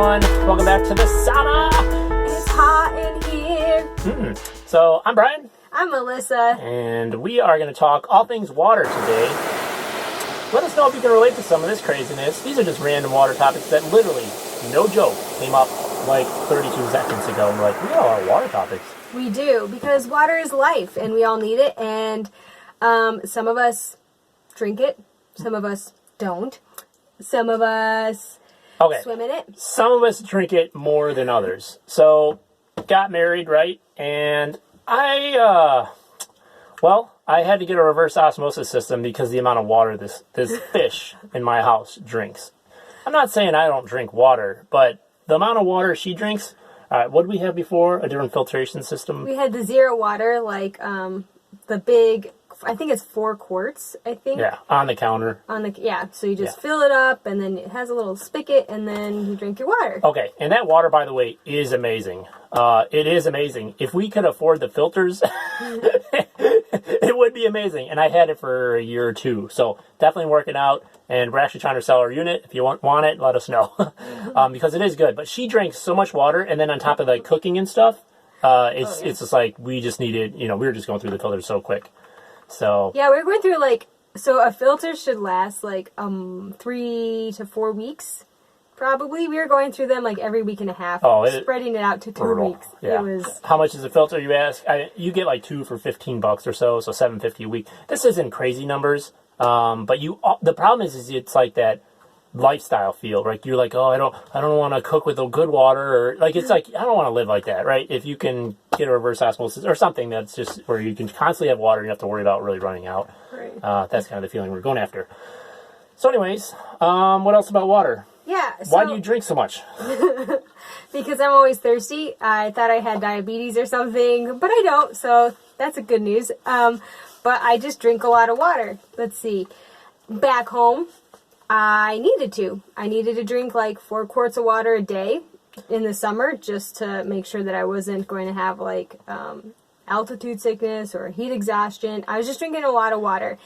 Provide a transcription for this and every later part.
everyone. Welcome back to the sauna. It's hot in here. So, I'm Brian. I'm Melissa. And we are going to talk all things water today. Let us know if you can relate to some of this craziness. These are just random water topics that literally, no joke, came up like 32 seconds ago. And we're like, we got a lot of water topics. We do, because water is life, and we all need it. And some of us drink it. Some of us don't. Some of us swim in it. Some of us drink it more than others. So, got married, right? And I had to get a reverse osmosis system because of the amount of water this fish in my house drinks. I'm not saying I don't drink water, but the amount of water she drinks, what did we have before? A different filtration system? We had the zero water, like the big, I think it's 4 quarts, I think. Yeah, on the counter. So you just fill it up, and then it has a little spigot, and then you drink your water. Okay, and that water, by the way, is amazing. It is amazing. If we could afford the filters, it would be amazing. And I had it for a year or two, so definitely working out. And we're actually trying to sell our unit. If you want it, let us know, because it is good. But she drinks so much water, and then on top of like cooking and stuff, it's just like we just needed. We were just going through the filters so quick. So yeah, we're going through so a filter should last 3 to 4 weeks. Probably. We were going through them every week and a half, spreading it out to 2 weeks. Yeah. It was... How much is a filter, you ask? You get 2 for $15 or so $7.50 a week. This isn't crazy numbers, but the problem is it's like that lifestyle feel, right? You're like, I don't want to cook with the good water, or it's like I don't want to live like that, right? If you can get a reverse osmosis or something that's just where you can constantly have water, you don't have to worry about really running out. Right. That's kind of the feeling we're going after. So, anyways, what else about water? Yeah. Why do you drink so much? Because I'm always thirsty. I thought I had diabetes or something, but I don't, so that's a good news. But I just drink a lot of water. Let's see. Back home, I needed to drink 4 quarts of water a day in the summer just to make sure that I wasn't going to have altitude sickness or heat exhaustion. I was just drinking a lot of water.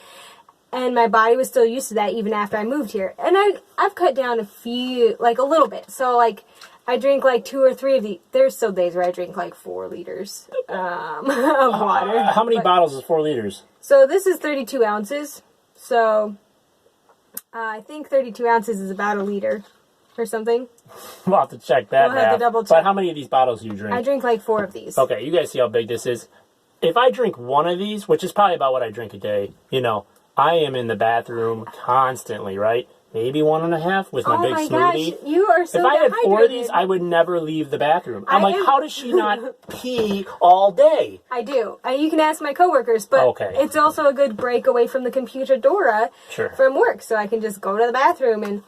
And my body was still used to that even after I moved here. And I've cut down a little bit. So, I drink 2 or 3 of these. There's still days where I drink 4 liters of water. How many bottles is 4 liters? So, this is 32 ounces. So, I think 32 ounces is about a liter or something. We'll have to check that. We'll have to double check. But how many of these bottles do you drink? I drink 4 of these. Okay, you guys see how big this is? If I drink 1 of these, which is probably about what I drink a day, I am in the bathroom constantly, right? Maybe 1.5 with my big smoothie. Gosh, you are so If I had 4 of dehydrated. these, I would never leave the bathroom. I'm how does she not pee all day? I do. You can ask my coworkers, but it's also a good break away from the computadora from work, so I can just go to the bathroom and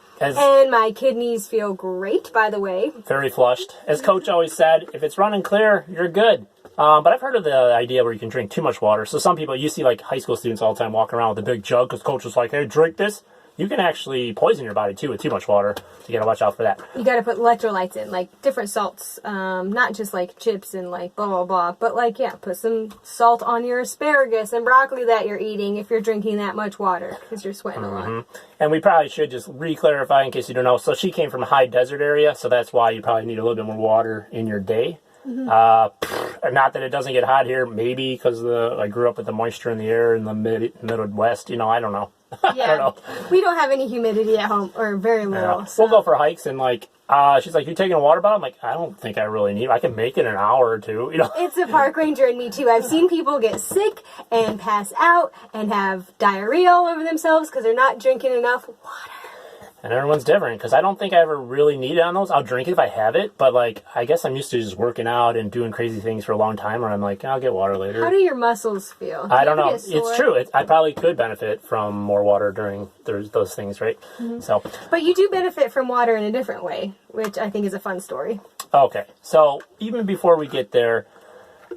my kidneys feel great, by the way. Very flushed. As Coach always said, if it's running clear, you're good. But I've heard of the idea where you can drink too much water. So some people, you see high school students all the time walking around with a big jug because Coach was like, hey, drink this. You can actually poison your body, too, with too much water. So you got to watch out for that. You got to put electrolytes in, different salts. Not just, chips and, blah, blah, blah. But, put some salt on your asparagus and broccoli that you're eating if you're drinking that much water because you're sweating a lot. And we probably should just re-clarify in case you don't know. So she came from a high desert area, so that's why you probably need a little bit more water in your day. Not that it doesn't get hot here, maybe because I grew up with the moisture in the air in the Midwest. I don't know. Yeah, I don't know. We don't have any humidity at home, or very little. Yeah. So. We'll go for hikes, and she's like, "You taking a water bottle?" I'm like, "I don't think I really need it. I can make it in an hour or two." It's a park ranger in me too. I've seen people get sick and pass out and have diarrhea all over themselves because they're not drinking enough water. And everyone's different, because I don't think I ever really need it on those. I'll drink it if I have it, but, I guess I'm used to just working out and doing crazy things for a long time, where I'm like, I'll get water later. How do your muscles feel? I don't know. It's true. I probably could benefit from more water during those things, right? So. But you do benefit from water in a different way, which I think is a fun story. Okay. So, even before we get there,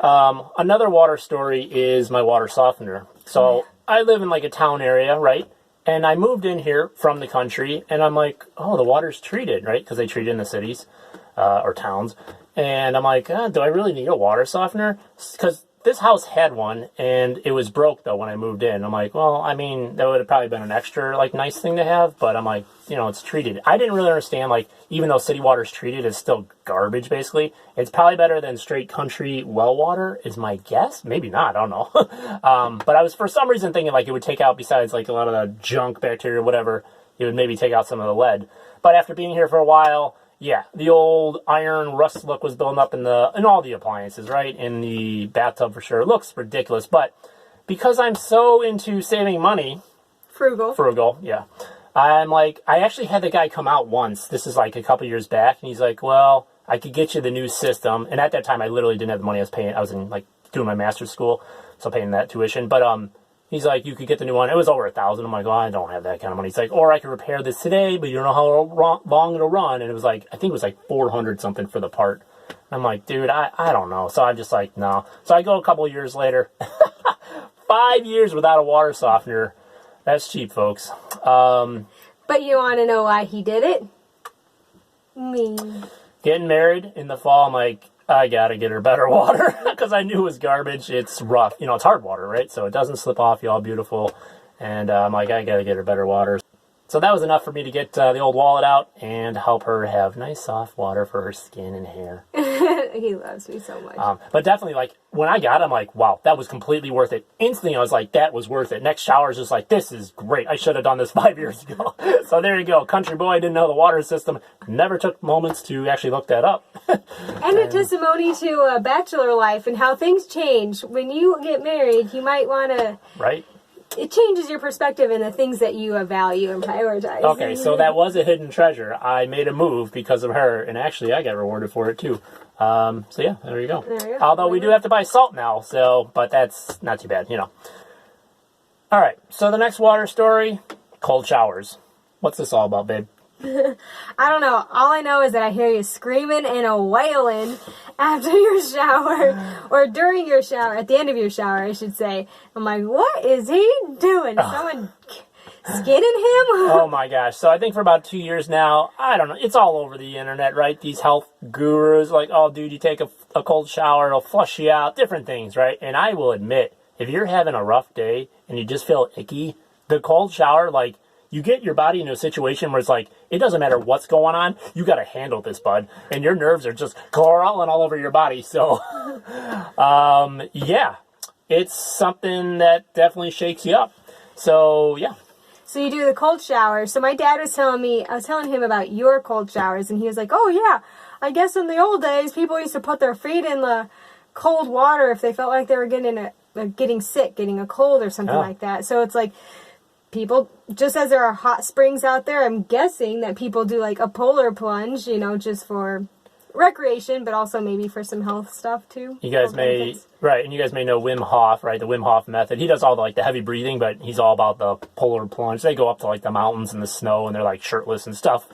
another water story is my water softener. So, I live in, a town area, right? And I moved in here from the country, and I'm like, the water's treated, right? Because they treat it in the cities or towns. And I'm like, do I really need a water softener? Because this house had one, and it was broke, though, when I moved in. I'm like, well, I mean, that would have probably been an extra, like, nice thing to have, but I'm like, you know, it's treated. I didn't really understand, like, even though city water is treated, it's still garbage, basically. It's probably better than straight country well water, is my guess. Maybe not, I don't know. But I was, for some reason, thinking, like, it would take out, besides, like, a lot of the junk, bacteria, whatever, it would maybe take out some of the lead. But after being here for a while, yeah, the old iron rust look was building up in all the appliances, right? In the bathtub for sure. It looks ridiculous, but because I'm so into saving money, frugal, yeah. I'm like, I actually had the guy come out once. This is like a couple years back, and he's like, well, I could get you the new system. And at that time, I literally didn't have the money. I was in like doing my master's school, so paying that tuition. But he's like, you could get the new one. It was over $1,000. I'm like, well, I don't have that kind of money. He's like, or I could repair this today, but you don't know how long it'll run. And it was like, I think it was like 400 something for the part. I'm like, dude, I don't know. So I'm just like, no. So I go a couple of years later, 5 years without a water softener. That's cheap, folks. But you want to know why he did it? Me. Getting married in the fall, I'm like, I gotta get her better water because I knew it was garbage. It's rough. You know, it's hard water, right? So it doesn't slip off you all beautiful. And I'm like, I gotta get her better water. So that was enough for me to get the old wallet out and help her have nice soft water for her skin and hair. He loves me so much. But definitely, like, when I got it, I'm like, wow, that was completely worth it. Instantly, I was like, that was worth it. Next shower is just like, this is great. I should have done this 5 years ago. So there you go. Country boy, didn't know the water system. Never took moments to actually look that up. And a testimony to bachelor life and how things change. When you get married, you might want to... Right? It changes your perspective and the things that you value and prioritize. Okay, so that was a hidden treasure. I made a move because of her, and actually I got rewarded for it too. So yeah, there you go. Although we do have to buy salt now, but that's not too bad, you know. All right, so the next water story, cold showers. What's this all about, babe? I don't know. All I know is that I hear you screaming and a wailing after your shower, or during your shower, at the end of your shower, I should say. I'm like, what is he doing? Someone skinning him? Oh my gosh. So I think for about 2 years now, I don't know, it's all over the internet, right? These health gurus, like, oh dude, you take a cold shower, it'll flush you out, different things, right? And I will admit, if you're having a rough day and you just feel icky, the cold shower, like, you get your body into a situation where it's like, it doesn't matter what's going on, you got to handle this, bud. And your nerves are just crawling all over your body. So, yeah, it's something that definitely shakes you up. So, yeah. So you do the cold shower. So my dad was telling me, I was telling him about your cold showers, and he was like, oh yeah, I guess in the old days, people used to put their feet in the cold water if they felt like they were getting sick, getting a cold or something like that. So it's like, people, just as there are hot springs out there, I'm guessing that people do like a polar plunge, you know, just for recreation, but also maybe for some health stuff too. You guys may, right, and you guys may know Wim Hof, right, the Wim Hof method. He does all the heavy breathing, but he's all about the polar plunge. They go up to like the mountains and the snow, and they're like shirtless and stuff.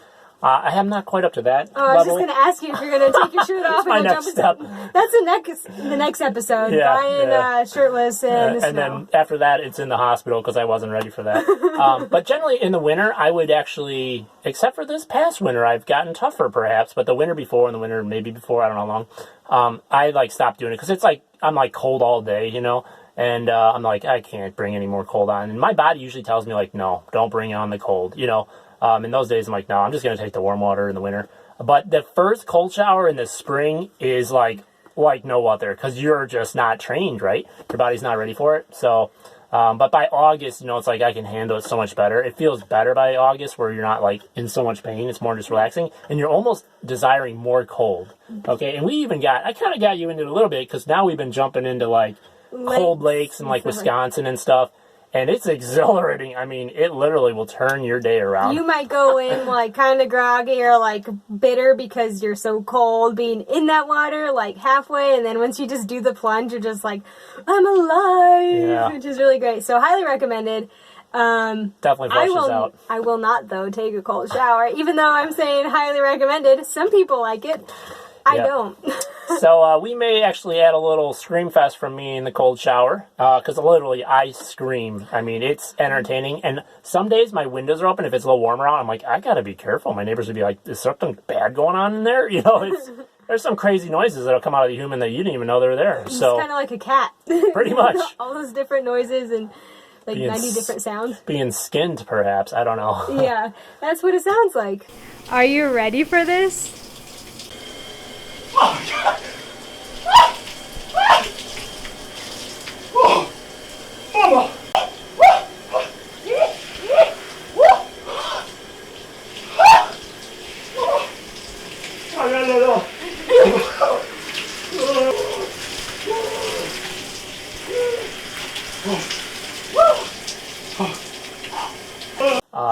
I am not quite up to that level. I was just going to ask you if you're going to take your shirt off. That's my next step. That's the next episode. Yeah, Brian shirtless in the snow. And then after that, it's in the hospital because I wasn't ready for that. But generally in the winter, I would actually, except for this past winter, I've gotten tougher perhaps, but the winter before and the winter maybe before, I don't know how long, I like stopped doing it because it's like, I'm like cold all day, you know? And I'm like, I can't bring any more cold on. And my body usually tells me like, no, don't bring on the cold, you know? In those days, I'm like, no, I'm just going to take the warm water in the winter. But the first cold shower in the spring is like no other because you're just not trained, right? Your body's not ready for it. So, but by August, you know, it's like I can handle it so much better. It feels better by August where you're not like in so much pain. It's more just relaxing. And you're almost desiring more cold. Okay. And I kind of got you into it a little bit because now we've been jumping into like cold lakes and like Wisconsin and stuff. And it's exhilarating. I mean, it literally will turn your day around. You might go in like kind of groggy or like bitter because you're so cold being in that water like halfway. And then once you just do the plunge, you're just like, I'm alive, which is really great. So highly recommended. Definitely flushes out. I will not, though, take a cold shower. Even though I'm saying highly recommended. Some people like it. I don't. So we may actually add a little scream fest from me in the cold shower, because literally I scream. I mean, it's entertaining. And some days my windows are open. If it's a little warmer out, I'm like, I gotta be careful. My neighbors would be like, is something bad going on in there? You know, there's some crazy noises that'll come out of the human that you didn't even know they're there. So it's kind of like a cat. Pretty much. All those different noises and like Being 90 different sounds. Being skinned, perhaps. I don't know. Yeah, that's what it sounds like. Are you ready for this? Oh, God. Ah! Ah! Oh, Mama.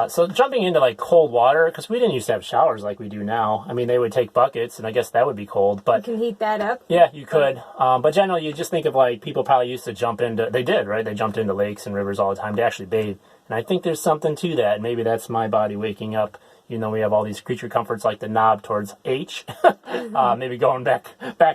So jumping into like cold water, because we didn't used to have showers like we do now. I mean, they would take buckets, and I guess that would be cold. But You can heat that up. yeah, you could. But generally, you just think of like people probably used to jump into. They did, right? They jumped into lakes and rivers all the time to actually bathe. And I think there's something to that. Maybe that's my body waking up. You know, we have all these creature comforts like the knob towards H. Maybe going back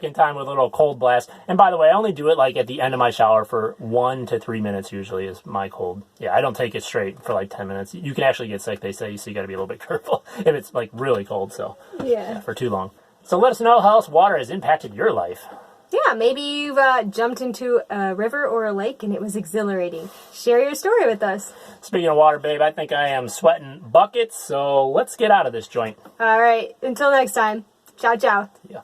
in time with a little cold blast. And by the way, I only do it like at the end of my shower for 1 to 3 minutes usually is my cold. Yeah, I don't take it straight for like 10 minutes. You can actually get sick, they say, so you got to be a little bit careful if it's like really cold. So Yeah. for too long. So let us know how else water has impacted your life. Yeah, maybe you've jumped into a river or a lake and it was exhilarating. Share your story with us. Speaking of water, babe, I think I am sweating buckets, so let's get out of this joint. All right, until next time. Ciao, ciao. Yeah.